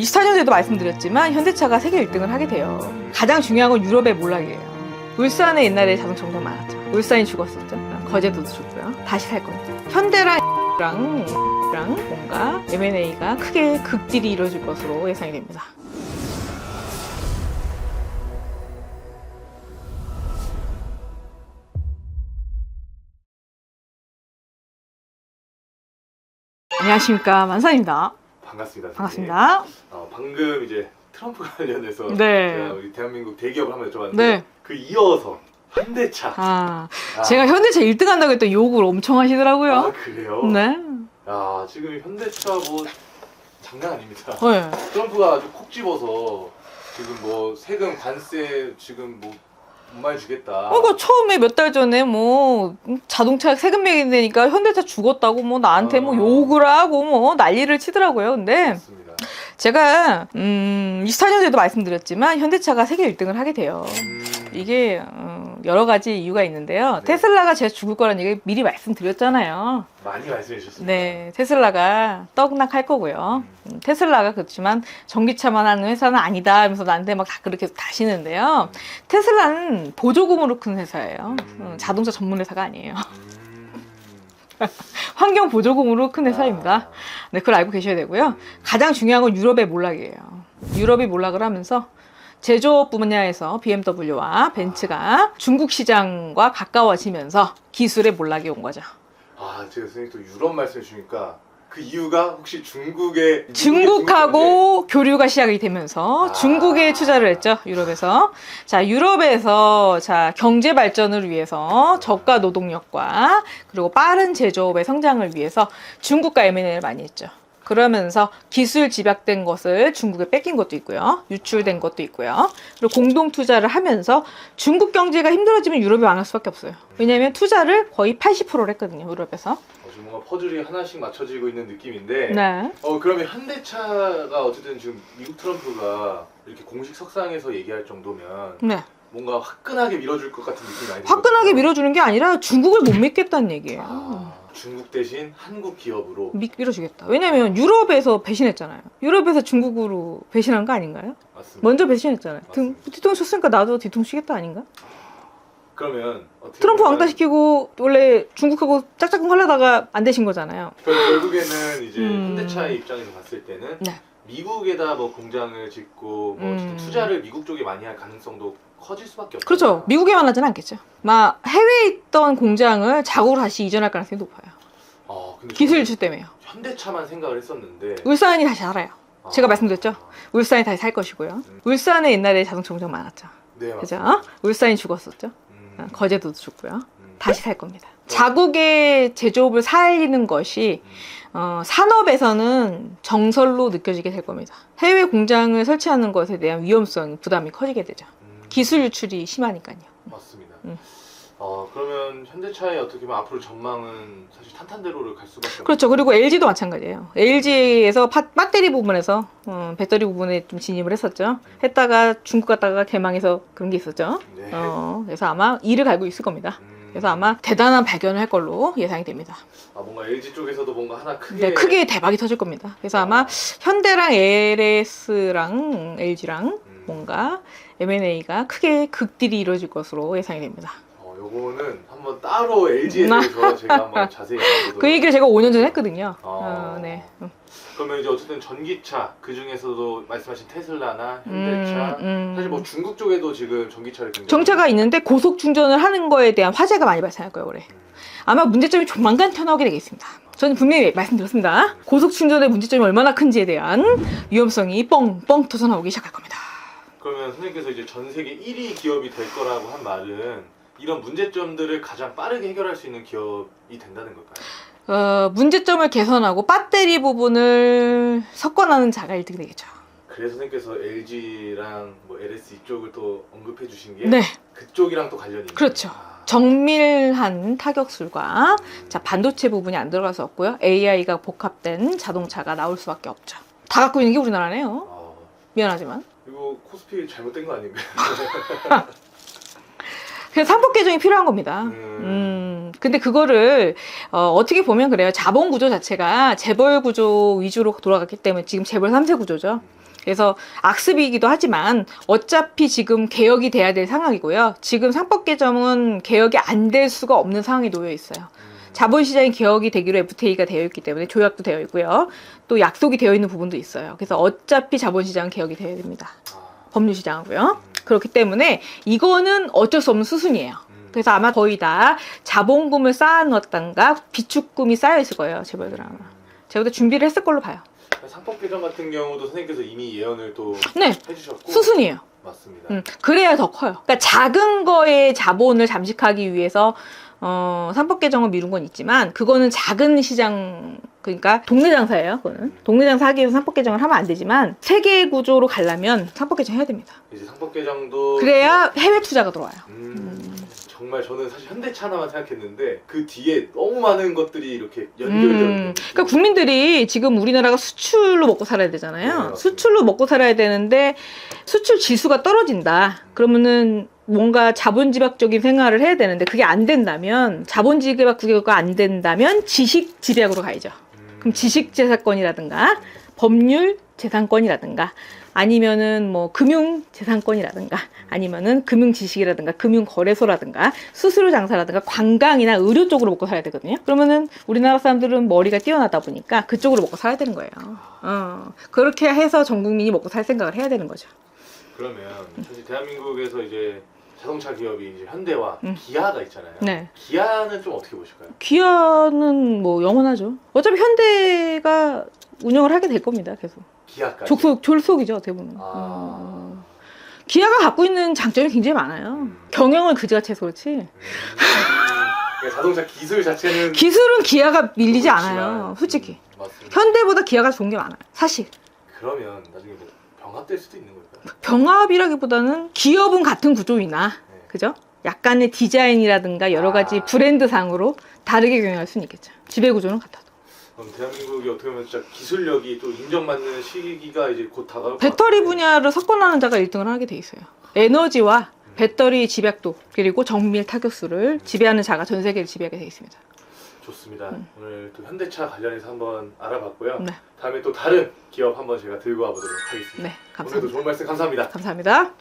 24년에도 말씀드렸지만 현대차가 세계 1등을 하게 돼요. 가장 중요한 건 유럽의 몰락이에요. 울산에 옛날에 자동차 엄청 많았죠. 울산이 죽었었죠. 거제도도 죽고요. 다시 살 겁니다. 현대랑 뭔가 M&A가 크게 극딜이 이루어질 것으로 예상이 됩니다. 안녕하십니까, 만산입니다. 반갑습니다. 반갑습니다. 방금 이제 트럼프 관련해서 네. 제가 우리 대한민국 대기업을 한번 여쭤봤는데 네. 그 이어서 현대차. 제가 현대차 1등 한다고 했더니 욕을 엄청 하시더라고요. 아, 그래요? 네. 야, 지금 현대차 뭐 장난 아닙니다. 네. 트럼프가 아주 콕 집어서 지금 뭐 세금 관세 지금 뭐 못 많이 주겠다. 그 처음에 몇 달 전에 뭐 자동차 세금 매긴다니까 현대차 죽었다고 뭐 나한테 뭐 욕을 하고 뭐 난리를 치더라고요. 근데 맞습니다. 제가 24년에도 말씀드렸지만 현대차가 세계 1등을 하게 돼요. 이게 여러 가지 이유가 있는데요. 네. 테슬라가 제가 죽을 거라는 얘기 미리 말씀드렸잖아요. 많이 말씀해 주셨습니다. 네, 테슬라가 떡락할 거고요. 테슬라가 그렇지만 전기차만 하는 회사는 아니다 하면서 나한테 막 다 그렇게 다시는데요. 테슬라는 보조금으로 큰 회사예요. 자동차 전문 회사가 아니에요. 환경 보조금으로 큰 회사입니다. 네, 그걸 알고 계셔야 되고요. 가장 중요한 건 유럽의 몰락이에요. 유럽이 몰락을 하면서 제조업 분야에서 BMW와 벤츠가 중국 시장과 가까워지면서 기술의 몰락이 온 거죠. 제가 선생님 또 유럽 말씀해 주니까 그 이유가 혹시 중국의 중국하고 교류가 시작이 되면서 중국에 투자를 했죠. 유럽에서. 자, 유럽에서 경제 발전을 위해서 저가 노동력과 그리고 빠른 제조업의 성장을 위해서 중국과 M&A를 많이 했죠. 그러면서 기술 집약된 것을 중국에 뺏긴 것도 있고요. 유출된 것도 있고요. 그리고 공동 투자를 하면서 중국 경제가 힘들어지면 유럽이 망할 수밖에 없어요. 왜냐하면 투자를 거의 80%를 했거든요. 유럽에서. 지금 뭔가 퍼즐이 하나씩 맞춰지고 있는 느낌인데 네. 그러면 현대차가 어쨌든 지금 미국 트럼프가 이렇게 공식 석상에서 얘기할 정도면 네. 뭔가 화끈하게 밀어줄 것 같은 느낌이 많이 화끈하게 들거든요. 밀어주는 게 아니라 중국을 못 믿겠다는 얘기예요. 중국 대신 한국 기업으로 밀어주겠다. 왜냐면 유럽에서 배신했잖아요. 유럽에서 중국으로 배신한 거 아닌가요? 맞습니다. 먼저 배신했잖아요. 맞습니다. 뒤통수 쳤으니까 나도 뒤통수 치겠다 아닌가? 그러면 어떻게 트럼프 보면 왕따시키고 원래 중국하고 짝짝꿍 하려다가 안 되신 거잖아요. 결국에는 이제 현대차의 입장에서 봤을 때는 네. 미국에다 뭐 공장을 짓고 뭐 어쨌든 투자를 미국 쪽에 많이 할 가능성도 커질 수밖에 없죠. 그렇죠. 미국에만 하지는 않겠죠. 막 해외에 있던 공장을 자국으로 다시 이전할 가능성이 높아요. 근데 기술 저는 유출 때문에요. 현대차만 생각을 했었는데 울산이 다시 살아요. 제가 말씀드렸죠. 울산이 다시 살 것이고요. 울산에 옛날에 자동차 공장 많았죠. 네, 그죠? 맞습니다. 울산이 죽었었죠. 거제도도 죽고요. 다시 살 겁니다. 네. 자국의 제조업을 살리는 것이 산업에서는 정설로 느껴지게 될 겁니다. 해외 공장을 설치하는 것에 대한 위험성, 부담이 커지게 되죠. 기술 유출이 심하니까요. 맞습니다. 그러면 현대차의 어떻게 보면 앞으로 전망은 사실 탄탄대로를 갈 수밖에 없죠. 그렇죠. 그리고 LG도 마찬가지예요. LG에서 배터리 부분에서 배터리 부분에 좀 진입을 했었죠. 했다가 중국 갔다가 개망해서 그런 게 있었죠. 네. 그래서 아마 이를 갈고 있을 겁니다. 그래서 아마 대단한 발견을 할 걸로 예상이 됩니다. 뭔가 LG 쪽에서도 뭔가 하나 크게 네, 크게 대박이 터질 겁니다. 그래서 아마 현대랑 LS랑 LG랑 뭔가 M&A가 크게 극딜이 이루어질 것으로 예상이 됩니다. 요거는 한번 따로 LG에 대해서 제가 한번 자세히 알아보도록. 그 얘기를 제가 5년 전에 했거든요. 네. 그러면 이제 어쨌든 전기차 그 중에서도 말씀하신 테슬라나 현대차 사실 뭐 중국 쪽에도 지금 전기차를 굉장히 정차가 있는데 고속 충전을 하는 거에 대한 화제가 많이 발생할 거예요, 올해. 아마 문제점이 조만간 튀어나오게 되겠습니다. 저는 분명히 말씀드렸습니다. 고속 충전의 문제점이 얼마나 큰지에 대한 위험성이 뻥뻥 터져나오기 시작할 겁니다. 그러면 선생님께서 이제 전 세계 1위 기업이 될 거라고 한 말은 이런 문제점들을 가장 빠르게 해결할 수 있는 기업이 된다는 걸까요? 문제점을 개선하고 배터리 부분을 석권하는 자가 1등이 되겠죠. 그래서 선생님께서 LG랑 뭐 LS 이쪽을 또 언급해 주신 게 네. 그쪽이랑 또 관련이 있는 그렇죠. 정밀한 타격술과 반도체 부분이 안 들어가서 없고요. AI가 복합된 자동차가 나올 수밖에 없죠. 다 갖고 있는 게 우리나라네요. 미안하지만. 이거 코스피 잘못된 거 아닌가요? 그래서 상법 개정이 필요한 겁니다. 근데 그거를 어떻게 보면 그래요. 자본 구조 자체가 재벌 구조 위주로 돌아갔기 때문에 지금 재벌 3세 구조죠. 그래서 악습이기도 하지만 어차피 지금 개혁이 돼야 될 상황이고요. 지금 상법 개정은 개혁이 안 될 수가 없는 상황에 놓여 있어요. 자본시장이 개혁이 되기로 FTA가 되어 있기 때문에 조약도 되어 있고요. 또 약속이 되어 있는 부분도 있어요. 그래서 어차피 자본시장은 개혁이 되어야 됩니다. 법률시장하고요. 그렇기 때문에 이거는 어쩔 수 없는 수순이에요. 그래서 아마 거의 다 자본금을 쌓아놓았던가 비축금이 쌓여있을 거예요. 재벌들 아마. 제가 볼 때 준비를 했을 걸로 봐요. 상법 개정 같은 경우도 선생님께서 이미 예언을 또 네. 해주셨고 수순이에요. 맞습니다. 그래야 더 커요. 그러니까 작은 거에 자본을 잠식하기 위해서 상법 개정을 미룬 건 있지만 그거는 작은 시장 그러니까 동네 장사예요. 그거는 동네 장사 하기 위해서 상법 개정을 하면 안 되지만 세계 구조로 가려면 상법 개정 해야 됩니다. 이제 상법 개정도 그래야 해외 투자가 들어와요. 정말 저는 사실 현대차 하나만 생각했는데 그 뒤에 너무 많은 것들이 이렇게 연결되어 그러니까 국민들이 지금 우리나라가 수출로 먹고 살아야 되잖아요. 네, 수출로 먹고 살아야 되는데 수출 지수가 떨어진다. 그러면은 뭔가 자본지배적인 생활을 해야 되는데 그게 안 된다면 자본지배 국가가 안 된다면 지식지배학으로 가야죠. 그럼 지식재산권이라든가 법률 재산권이라든가 아니면은 뭐 금융재산권이라든가 아니면은 금융지식이라든가 금융거래소라든가 수수료 장사라든가 관광이나 의료 쪽으로 먹고 살아야 되거든요. 그러면은 우리나라 사람들은 머리가 뛰어나다 보니까 그쪽으로 먹고 살아야 되는 거예요. 그렇게 해서 전 국민이 먹고 살 생각을 해야 되는 거죠. 그러면 사실 대한민국에서 이제 자동차 기업이 이제 현대와 기아가 있잖아요. 네. 기아는 좀 어떻게 보실까요? 기아는 뭐 영원하죠. 어차피 현대가 운영을 하게 될 겁니다. 계속. 기아까지. 졸속이죠 대부분. 기아가 갖고 있는 장점이 굉장히 많아요. 경영을 그지같이 해서 그렇지. 그러니까 자동차 기술 자체는 기술은 기아가 밀리지 그렇지만, 않아요. 솔직히. 맞습니다. 현대보다 기아가 좋은 게 많아요. 사실. 그러면 나중에 뭐 병합될 수도 있는 걸까요? 병합이라기보다는 기업은 같은 구조이나 네. 그죠? 약간의 디자인이라든가 여러 가지 브랜드상으로 다르게 경영할 수는 있겠죠. 지배구조는 같아도. 그럼 대한민국이 어떻게 보면 진짜 기술력이 또 인정받는 시기가 이제 곧 다가올 것 배터리 같은데. 분야를 석권하는 자가 1등을 하게 돼 있어요. 에너지와 배터리 집약도 그리고 정밀 타격수를 지배하는 자가 전 세계를 지배하게 돼 있습니다. 좋습니다. 오늘 또 현대차 관련해서 한번 알아봤고요. 네. 다음에 또 다른 기업 한번 제가 들고 와보도록 하겠습니다. 네, 오늘도 감사합니다. 좋은 말씀 감사합니다. 감사합니다.